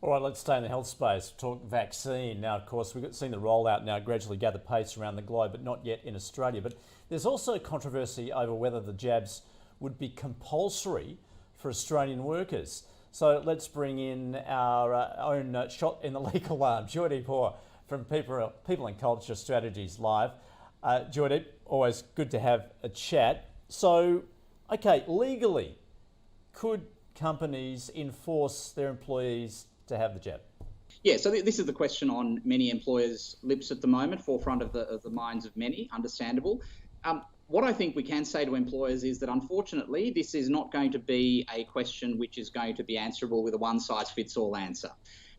All right, let's stay in the health space. Talk vaccine. Now, of course, we've seen the rollout now gradually gather pace around the globe, but not yet in Australia. But there's also controversy over whether the jabs would be compulsory for Australian workers. So let's bring in our own shot in the legal arm, Joydeep from People and Culture Strategies Live. Joydeep, always good to have a chat. So, okay, legally, could companies enforce their employees to have the jab? Yeah, so this is the question on many employers' lips at the moment, forefront of the minds of many, understandable. What I think we can say to employers is that unfortunately this is not going to be a question which is going to be answerable with a one-size-fits-all answer.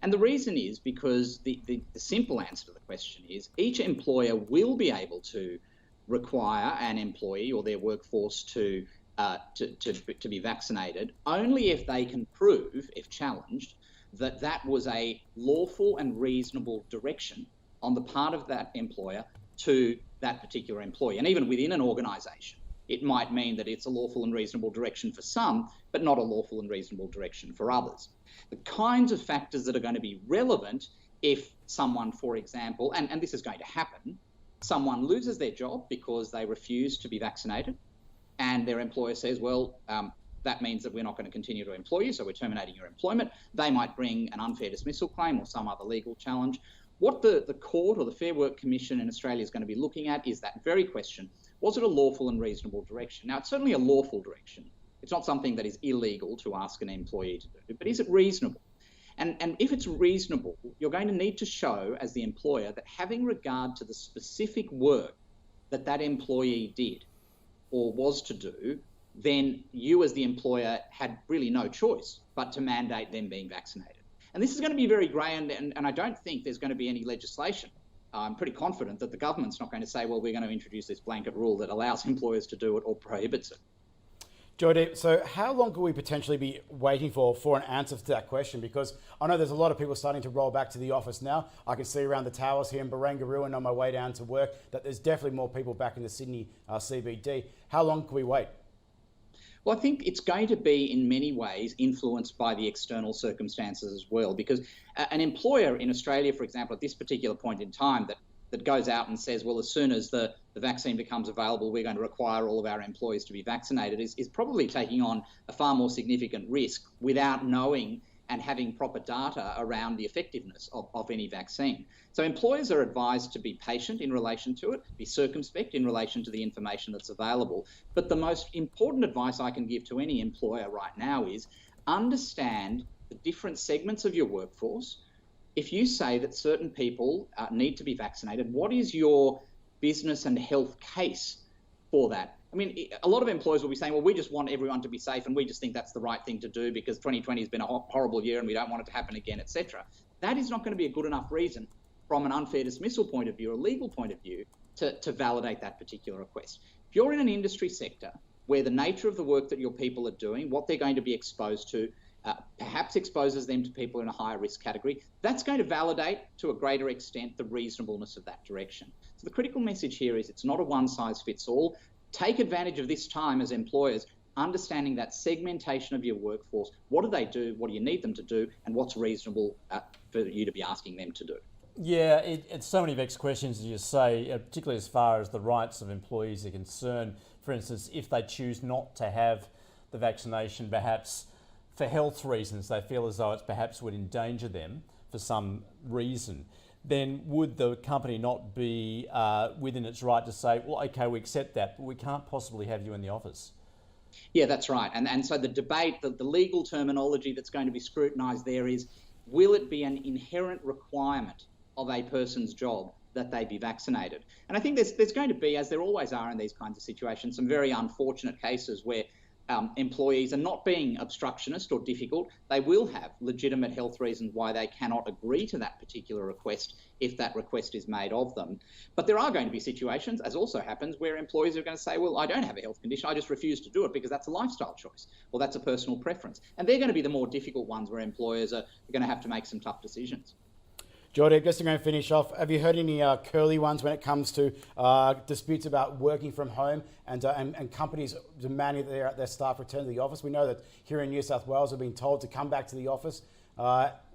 And the reason is because the simple answer to the question is each employer will be able to require an employee or their workforce to be vaccinated only if they can prove, if challenged, that that was a lawful and reasonable direction on the part of that employer to that particular employee. And even within an organisation, it might mean that it's a lawful and reasonable direction for some, but not a lawful and reasonable direction for others. The kinds of factors that are going to be relevant if someone, for example, and this is going to happen, someone loses their job because they refuse to be vaccinated, and their employer says, well, that means that we're not going to continue to employ you, so we're terminating your employment. They might bring an unfair dismissal claim or some other legal challenge. What the court or the Fair Work Commission in Australia is going to be looking at is that very question: was it a lawful and reasonable direction? Now, it's certainly a lawful direction. It's not something that is illegal to ask an employee to do, but is it reasonable? And if it's reasonable, you're going to need to show as the employer that having regard to the specific work that that employee did or was to do, then you as the employer had really no choice but to mandate them being vaccinated. And this is going to be very grey, and I don't think there's going to be any legislation. I'm pretty confident that the government's not going to say, well, we're going to introduce this blanket rule that allows employers to do it or prohibits it. Joydeep, so how long could we potentially be waiting for an answer to that question? Because I know there's a lot of people starting to roll back to the office now. I can see around the towers here in Barangaroo and on my way down to work that there's definitely more people back in the Sydney CBD. How long can we wait? Well, I think it's going to be in many ways influenced by the external circumstances as well, because an employer in Australia, for example, at this particular point in time that goes out and says, well, as soon as the vaccine becomes available, we're going to require all of our employees to be vaccinated is probably taking on a far more significant risk without knowing and having proper data around the effectiveness of any vaccine. So employers are advised to be patient in relation to it, be circumspect in relation to the information that's available. But the most important advice I can give to any employer right now is understand the different segments of your workforce. If you say that certain people need to be vaccinated, what is your business and health case for that? I mean, a lot of employers will be saying, well, we just want everyone to be safe and we just think that's the right thing to do because 2020 has been a horrible year and we don't want it to happen again, etc. That is not going to be a good enough reason from an unfair dismissal point of view or legal point of view to validate that particular request. If you're in an industry sector where the nature of the work that your people are doing, what they're going to be exposed to, perhaps exposes them to people in a higher risk category, that's going to validate to a greater extent the reasonableness of that direction. So the critical message here is it's not a one-size-fits-all. Take advantage of this time as employers, understanding that segmentation of your workforce. What do they do? What do you need them to do? And what's reasonable for you to be asking them to do? Yeah, it's so many vexed questions, as you say, particularly as far as the rights of employees are concerned. For instance, if they choose not to have the vaccination, perhaps for health reasons, they feel as though it perhaps would endanger them for some reason, then would the company not be within its right to say, well, okay, we accept that, but we can't possibly have you in the office? Yeah, that's right. And so the debate, the legal terminology that's going to be scrutinised there is, will it be an inherent requirement of a person's job that they be vaccinated? And I think there's going to be, as there always are in these kinds of situations, some very unfortunate cases where employees are not being obstructionist or difficult. They will have legitimate health reasons why they cannot agree to that particular request if that request is made of them. But there are going to be situations, as also happens, where employees are going to say, well, I don't have a health condition, I just refuse to do it because that's a lifestyle choice or that's a personal preference. And they're going to be the more difficult ones where employers are going to have to make some tough decisions. Joydeep, just to go and finish off, have you heard any curly ones when it comes to disputes about working from home and companies demanding that their staff return to the office? We know that here in New South Wales we're being told to come back to the office.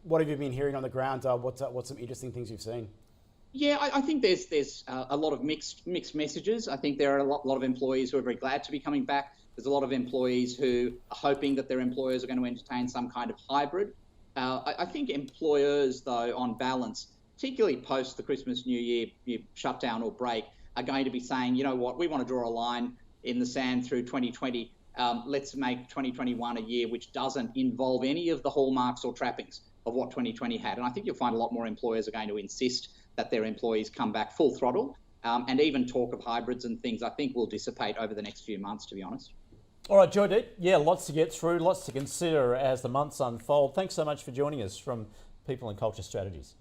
what have you been hearing on the ground? What's some interesting things you've seen? Yeah, I think there's a lot of mixed messages. I think there are a lot of employees who are very glad to be coming back. There's a lot of employees who are hoping that their employers are going to entertain some kind of hybrid. I think employers, though, on balance, particularly post the Christmas, New Year shutdown or break, are going to be saying, you know what, we want to draw a line in the sand through 2020. Let's make 2021 a year which doesn't involve any of the hallmarks or trappings of what 2020 had. And I think you'll find a lot more employers are going to insist that their employees come back full throttle, and even talk of hybrids and things I think will dissipate over the next few months, to be honest. All right, Joydeep, yeah, lots to get through, lots to consider as the months unfold. Thanks so much for joining us from People and Culture Strategies.